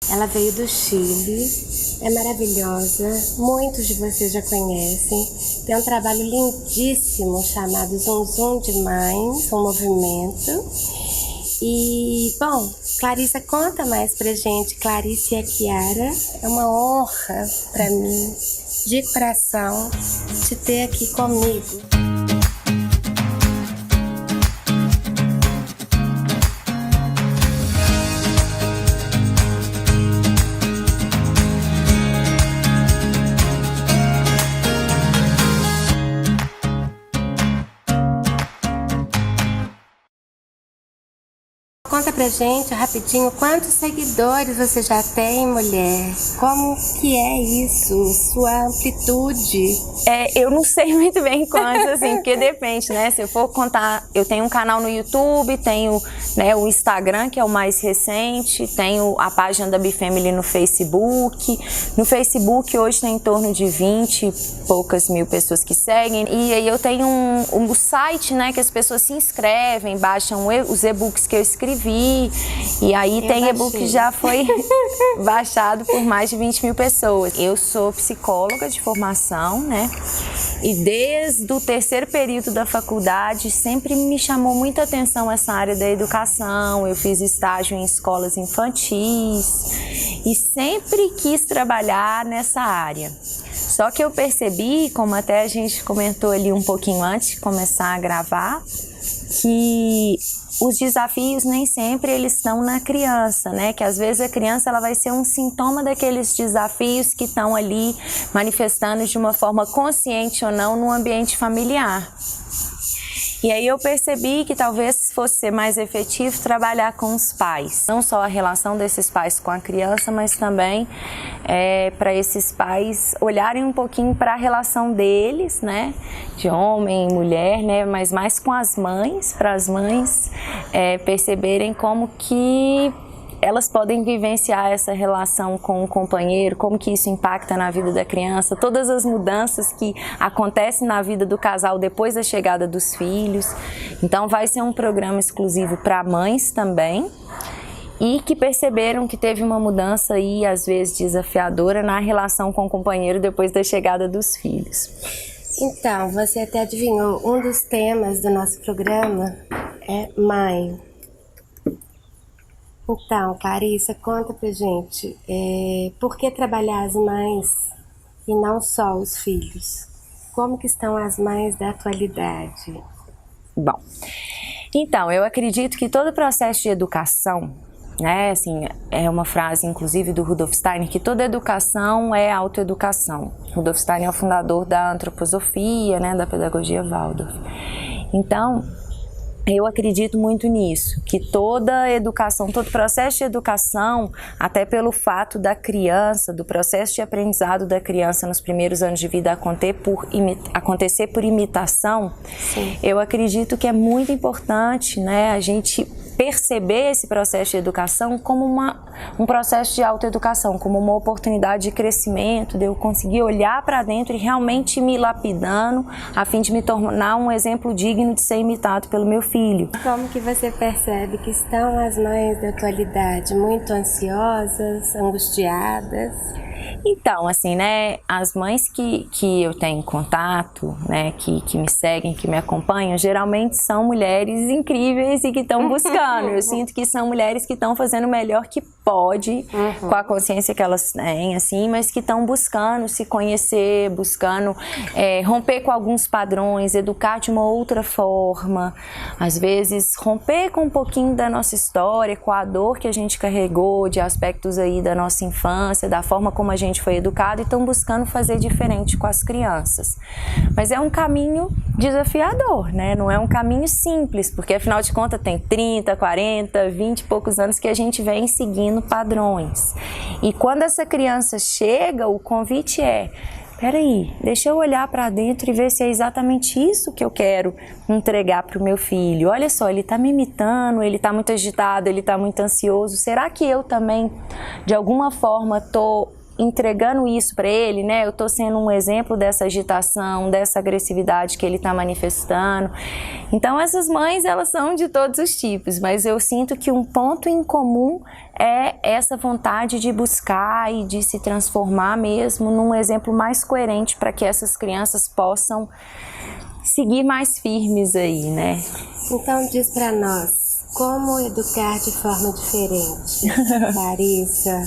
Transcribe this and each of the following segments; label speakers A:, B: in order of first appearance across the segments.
A: Ela veio do Chile, é maravilhosa, muitos de vocês já conhecem. Tem um trabalho lindíssimo chamado Zum Zum de Mães, um movimento. E, bom, Clarissa, conta mais pra gente. Clarice e a Kiara, é uma honra pra mim, de coração, te ter aqui comigo. Conta pra gente rapidinho quantos seguidores você já tem, mulher? Como que é isso? Sua amplitude?
B: Eu não sei muito bem quantos, assim, porque depende, né? Se eu for contar, eu tenho um canal no YouTube, tenho, né, o Instagram, que é o mais recente, tenho a página da Bifamily no Facebook. No Facebook hoje tem em torno de 20 e poucas mil pessoas que seguem. E aí eu tenho um site, né, que as pessoas se inscrevem, baixam os e-books que eu escrevi. E aí tem e-book que já foi baixado por mais de 20 mil pessoas. Eu sou psicóloga de formação, né? E desde o terceiro período da faculdade sempre me chamou muita atenção essa área da educação. Eu fiz estágio em escolas infantis e sempre quis trabalhar nessa área. Só que eu percebi, como até a gente comentou ali um pouquinho antes de começar a gravar, que os desafios nem sempre eles estão na criança, né? Que às vezes a criança ela vai ser um sintoma daqueles desafios que estão ali manifestando de uma forma consciente ou não no ambiente familiar. E aí eu percebi que talvez fosse ser mais efetivo trabalhar com os pais. Não só a relação desses pais com a criança, mas também para esses pais olharem um pouquinho para a relação deles, né? De homem e mulher, né? Mas mais com as mães, para as mães perceberem como que elas podem vivenciar essa relação com o companheiro, como que isso impacta na vida da criança, todas as mudanças que acontecem na vida do casal depois da chegada dos filhos. Então vai ser um programa exclusivo para mães também e que perceberam que teve uma mudança aí, às vezes desafiadora, na relação com o companheiro depois da chegada dos filhos.
A: Então, você até adivinhou, um dos temas do nosso programa é mãe. Então, Clarissa, conta pra gente, por que trabalhar as mães e não só os filhos? Como que estão as mães da atualidade?
B: Bom, então, eu acredito que todo processo de educação, né, assim, é uma frase inclusive do Rudolf Steiner, que toda educação é autoeducação. Rudolf Steiner é o fundador da antroposofia, né, da pedagogia Waldorf. Então, eu acredito muito nisso, que toda educação, todo processo de educação, até pelo fato da criança, do processo de aprendizado da criança nos primeiros anos de vida acontecer por imitação, sim, eu acredito que é muito importante, né, a gente perceber esse processo de educação como um processo de autoeducação, como uma oportunidade de crescimento, de eu conseguir olhar para dentro e realmente me lapidando, a fim de me tornar um exemplo digno de ser imitado pelo meu filho.
A: Como que você percebe que estão as mães da atualidade muito ansiosas, angustiadas?
B: Então, assim, né, as mães que eu tenho contato, né, que me seguem, que me acompanham, geralmente são mulheres incríveis e que estão buscando. Eu sinto que são mulheres que estão fazendo o melhor que pode, com a consciência que elas têm, assim, mas que estão buscando se conhecer, buscando romper com alguns padrões, educar de uma outra forma, às vezes romper com um pouquinho da nossa história, com a dor que a gente carregou, de aspectos aí da nossa infância, da forma como a gente foi educado, e estão buscando fazer diferente com as crianças. Mas é um caminho desafiador, né? Não é um caminho simples, porque afinal de contas tem 30, 40, 20 e poucos anos que a gente vem seguindo padrões. E quando essa criança chega, o convite é: peraí, deixa eu olhar para dentro e ver se é exatamente isso que eu quero entregar para o meu filho. Olha só, ele está me imitando, ele está muito agitado, ele está muito ansioso. Será que eu também, de alguma forma, estou entregando isso para ele, né? Eu tô sendo um exemplo dessa agitação, dessa agressividade que ele tá manifestando. Então essas mães, elas são de todos os tipos, mas eu sinto que um ponto em comum é essa vontade de buscar e de se transformar mesmo num exemplo mais coerente para que essas crianças possam seguir mais firmes aí, né?
A: Então diz para nós, como educar de forma diferente? Larissa,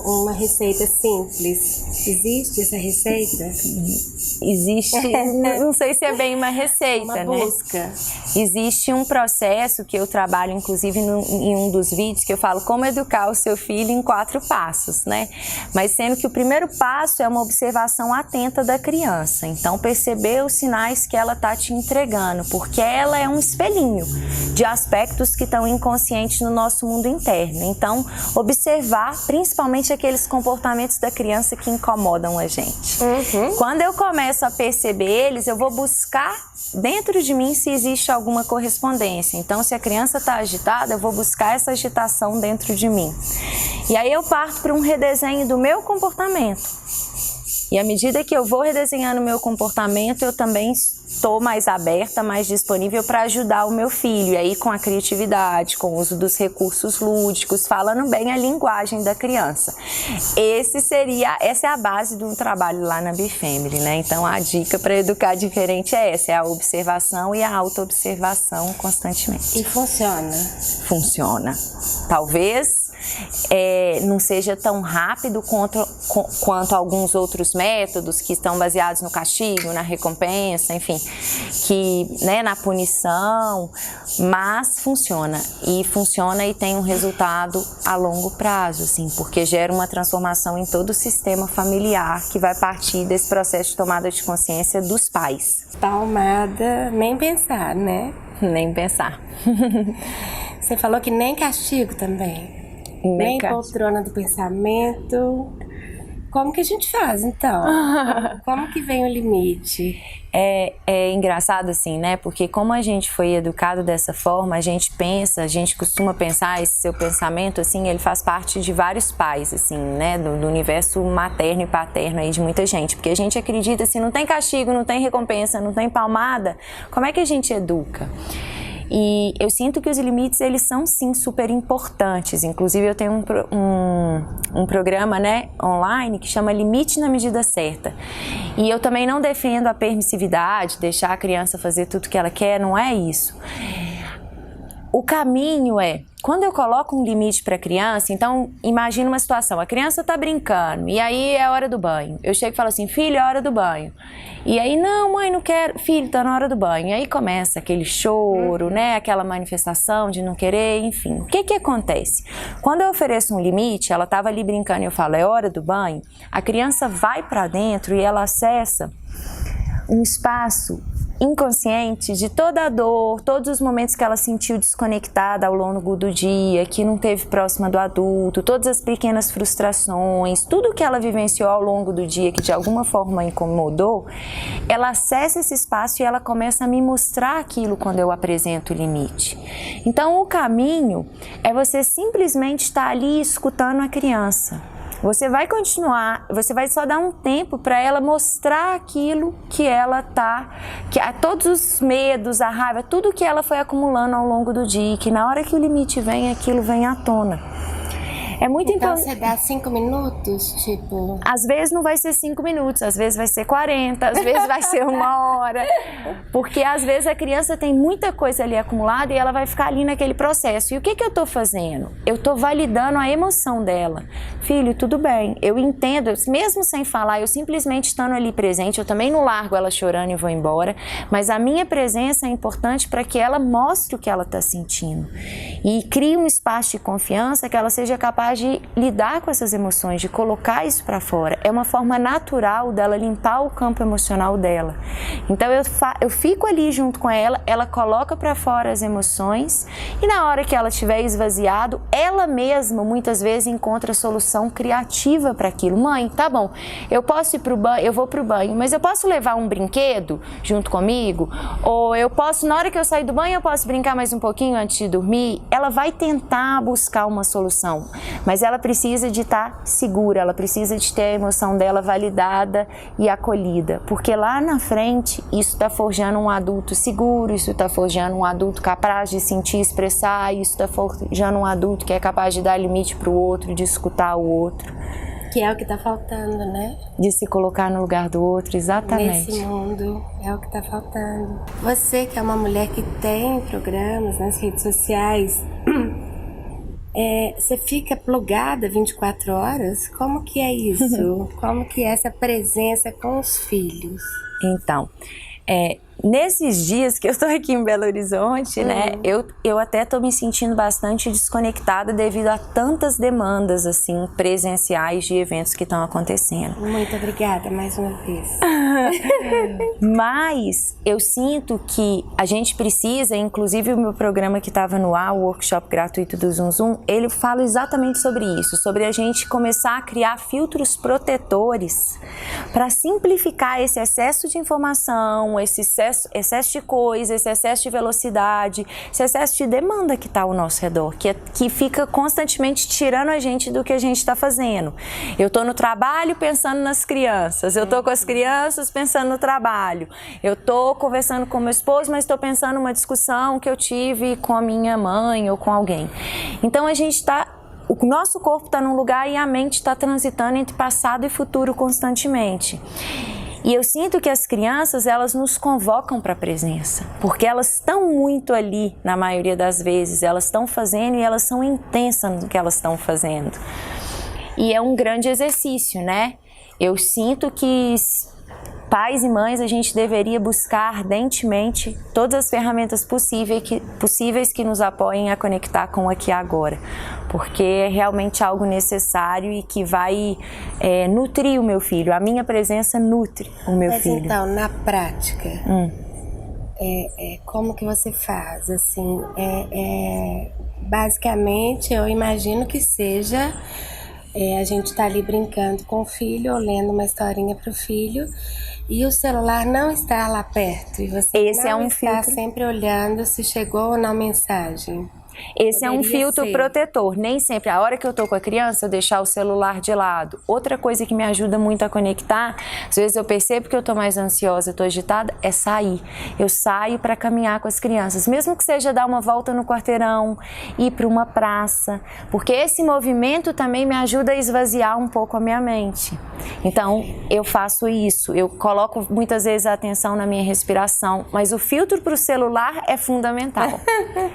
A: uma receita simples. Existe essa receita?
B: Existe, não sei se é bem uma receita,
A: uma
B: né?
A: busca.
B: Existe um processo que eu trabalho, inclusive, em um dos vídeos, que eu falo como educar o seu filho em 4 passos, né? Mas sendo que o primeiro passo é uma observação atenta da criança. Então, perceber os sinais que ela está te entregando, porque ela é um espelhinho de aspectos que estão inconscientes no nosso mundo interno. Então, observar principalmente aqueles comportamentos da criança que incomodam a gente. Quando eu começo a perceber eles, eu vou buscar dentro de mim se existe alguma correspondência. Então, se a criança está agitada, eu vou buscar essa agitação dentro de mim. E aí eu parto para um redesenho do meu comportamento. E à medida que eu vou redesenhando o meu comportamento, eu também estou mais aberta, mais disponível para ajudar o meu filho. E aí com a criatividade, com o uso dos recursos lúdicos, falando bem a linguagem da criança. Essa é a base do trabalho lá na Bifamily, né? Então a dica para educar diferente é essa, é a observação e a auto-observação constantemente.
A: E funciona?
B: Funciona. Talvez não seja tão rápido quanto alguns outros métodos que estão baseados no castigo, na recompensa, enfim, né, na punição, mas funciona e tem um resultado a longo prazo, assim, porque gera uma transformação em todo o sistema familiar que vai partir desse processo de tomada de consciência dos pais.
A: Tomada, nem pensar, né?
B: Nem pensar.
A: Você falou que nem castigo também? Nem poltrona do pensamento. Como que a gente faz, então? Como que vem o limite?
B: É engraçado assim, né? Porque como a gente foi educado dessa forma, a gente costuma pensar, esse seu pensamento, assim, ele faz parte de vários pais, assim, né? Do universo materno e paterno aí de muita gente. Porque a gente acredita assim, não tem castigo, não tem recompensa, não tem palmada. Como é que a gente educa? E eu sinto que os limites, eles são sim super importantes. Inclusive eu tenho um programa, né, online que chama Limite na Medida Certa. E eu também não defendo a permissividade, deixar a criança fazer tudo que ela quer, não é isso. O caminho é, quando eu coloco um limite para a criança, então imagina uma situação, a criança está brincando e aí é a hora do banho. Eu chego e falo assim, filho, é a hora do banho. E aí, não, mãe, não quero, filho, está na hora do banho. E aí começa aquele choro, né, aquela manifestação de não querer, enfim. O que acontece? Quando eu ofereço um limite, ela estava ali brincando e eu falo, é hora do banho, a criança vai para dentro e ela acessa um espaço inconsciente de toda a dor, todos os momentos que ela sentiu desconectada ao longo do dia, que não teve próxima do adulto, todas as pequenas frustrações, tudo que ela vivenciou ao longo do dia que de alguma forma incomodou, ela acessa esse espaço e ela começa a me mostrar aquilo quando eu apresento o limite. Então o caminho é você simplesmente estar ali escutando a criança. Você vai continuar, você vai só dar um tempo para ela mostrar aquilo que ela todos os medos, a raiva, tudo que ela foi acumulando ao longo do dia, que na hora que o limite vem, aquilo vem à tona. É muito
A: então
B: importante.
A: Você dá 5 minutos, tipo...
B: Às vezes não vai ser 5 minutos, às vezes vai ser 40, às vezes vai ser 1 hora. Porque às vezes a criança tem muita coisa ali acumulada e ela vai ficar ali naquele processo. E o que eu tô fazendo? Eu tô validando a emoção dela. Filho, tudo bem, eu entendo, mesmo sem falar, eu simplesmente estando ali presente, eu também não largo ela chorando e vou embora, mas a minha presença é importante para que ela mostre o que ela está sentindo. E crie um espaço de confiança que ela seja capaz de lidar com essas emoções, de colocar isso para fora. É uma forma natural dela limpar o campo emocional dela. Então eu fico ali junto com ela, ela coloca para fora as emoções e na hora que ela estiver esvaziado, ela mesma muitas vezes encontra solução criativa para aquilo. Mãe, tá bom, eu posso ir pro banho, eu vou pro banho, mas eu posso levar um brinquedo junto comigo? Ou eu posso, na hora que eu sair do banho, eu posso brincar mais um pouquinho antes de dormir? Ela vai tentar buscar uma solução. mas ela precisa de estar segura, ela precisa de ter a emoção dela validada e acolhida, porque lá na frente isso está forjando um adulto seguro, isso está forjando um adulto capaz de sentir e expressar, isso está forjando um adulto que é capaz de dar limite para o outro, de escutar o outro.
A: Que é o que está faltando, né?
B: De se colocar no lugar do outro, exatamente.
A: Nesse mundo, é o que está faltando. Você que é uma mulher que tem programas nas redes sociais, você fica plugada 24 horas? Como que é isso? Como que é essa presença com os filhos?
B: Então, nesses dias que eu estou aqui em Belo Horizonte, né, eu até estou me sentindo bastante desconectada devido a tantas demandas, assim, presenciais de eventos que estão acontecendo.
A: Muito obrigada mais uma vez.
B: Mas eu sinto que a gente precisa, inclusive o meu programa que estava no ar, o workshop gratuito do Zum Zum, ele fala exatamente sobre isso, sobre a gente começar a criar filtros protetores para simplificar esse excesso de informação, esse excesso de coisa, esse excesso de velocidade, esse excesso de demanda que está ao nosso redor, que fica constantemente tirando a gente do que a gente está fazendo. Eu estou no trabalho pensando nas crianças, eu estou com as crianças pensando no trabalho, eu estou conversando com meu esposo, mas estou pensando numa discussão que eu tive com a minha mãe ou com alguém. Então a gente está... O nosso corpo está num lugar e a mente está transitando entre passado e futuro constantemente. E eu sinto que as crianças, elas nos convocam para a presença, porque elas estão muito ali, na maioria das vezes, elas estão fazendo e elas são intensas no que elas estão fazendo. E é um grande exercício, né? Eu sinto que pais e mães, a gente deveria buscar ardentemente todas as ferramentas possíveis que nos apoiem a conectar com o aqui e agora, porque é realmente algo necessário e que vai nutrir o meu filho. A minha presença nutre o meu filho.
A: Mas então, na prática, como que você faz? Assim, basicamente, eu imagino que seja... a gente tá ali brincando com o filho, ou lendo uma historinha pro filho, e o celular não está lá perto, e você está sempre olhando se chegou ou não mensagem.
B: Esse é um filtro protetor. Nem sempre, a hora que eu tô com a criança, eu deixar o celular de lado. Outra coisa que me ajuda muito a conectar, às vezes eu percebo que eu tô mais ansiosa, tô agitada, é sair. Eu saio para caminhar com as crianças, mesmo que seja dar uma volta no quarteirão, ir para uma praça, porque esse movimento também me ajuda a esvaziar um pouco a minha mente. Então, eu faço isso, eu coloco muitas vezes a atenção na minha respiração, mas o filtro para o celular é fundamental,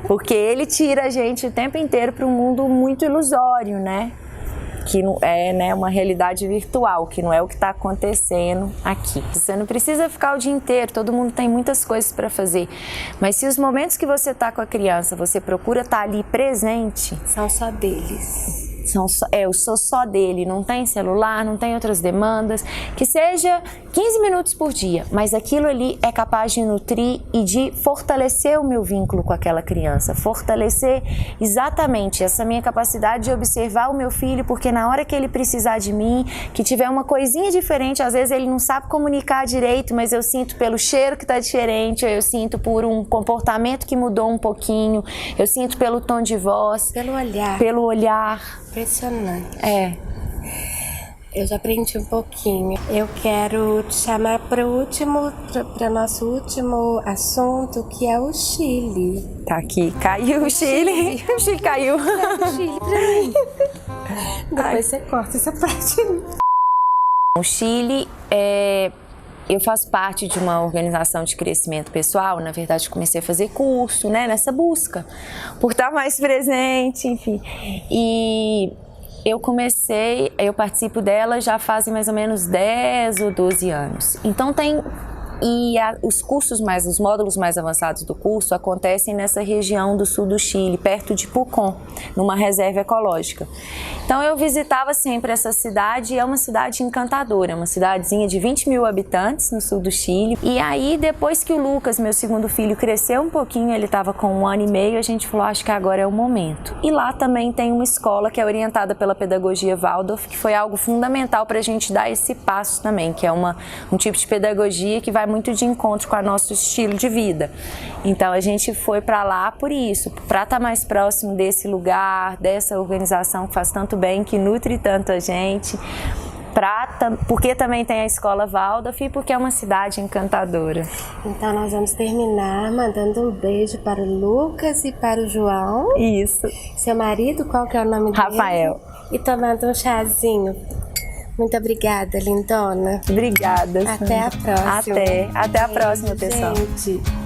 B: porque ele tira a gente o tempo inteiro para um mundo muito ilusório, né? Que é uma realidade virtual, que não é o que está acontecendo aqui. Você não precisa ficar o dia inteiro, todo mundo tem muitas coisas para fazer, mas se os momentos que você está com a criança, você procura estar ali presente,
A: são só deles.
B: Eu sou só dele, não tem celular, não tem outras demandas, que seja 15 minutos por dia, mas aquilo ali é capaz de nutrir e de fortalecer o meu vínculo com aquela criança, fortalecer exatamente essa minha capacidade de observar o meu filho, porque na hora que ele precisar de mim, que tiver uma coisinha diferente, às vezes ele não sabe comunicar direito, mas eu sinto pelo cheiro que está diferente, eu sinto por um comportamento que mudou um pouquinho, eu sinto pelo tom de voz, pelo olhar.
A: Impressionante.
B: Eu
A: já aprendi um pouquinho. Eu quero te chamar para nosso último assunto, que é o Chile.
B: Tá aqui, caiu o Chile. O Chile caiu.
A: O Chile pra mim. Depois você corta essa parte.
B: O Chile eu faço parte de uma organização de crescimento pessoal, na verdade comecei a fazer curso, né, nessa busca, por estar mais presente, enfim. E eu participo dela já fazem mais ou menos 10 ou 12 anos. Então os módulos mais avançados do curso acontecem nessa região do sul do Chile, perto de Pucón, numa reserva ecológica. Então eu visitava sempre essa cidade, e é uma cidade encantadora, é uma cidadezinha de 20 mil habitantes no sul do Chile. E aí, depois que o Lucas, meu segundo filho, cresceu um pouquinho, ele estava com 1 ano e meio, a gente falou, acho que agora é o momento. E lá também tem uma escola que é orientada pela pedagogia Waldorf, que foi algo fundamental para a gente dar esse passo também, que é um tipo de pedagogia que vai vai muito de encontro com o nosso estilo de vida. Então a gente foi para lá por isso, para estar mais próximo desse lugar, dessa organização que faz tanto bem, que nutre tanto a gente. Porque também tem a Escola Waldorf e porque é uma cidade encantadora.
A: Então nós vamos terminar mandando um beijo para o Lucas e para o João.
B: Isso.
A: Seu marido, qual que é o nome dele?
B: Rafael.
A: E tomando um chazinho. Muito obrigada, lindona.
B: Obrigada.
A: Até a próxima.
B: Até a próxima, pessoal.
A: Gente.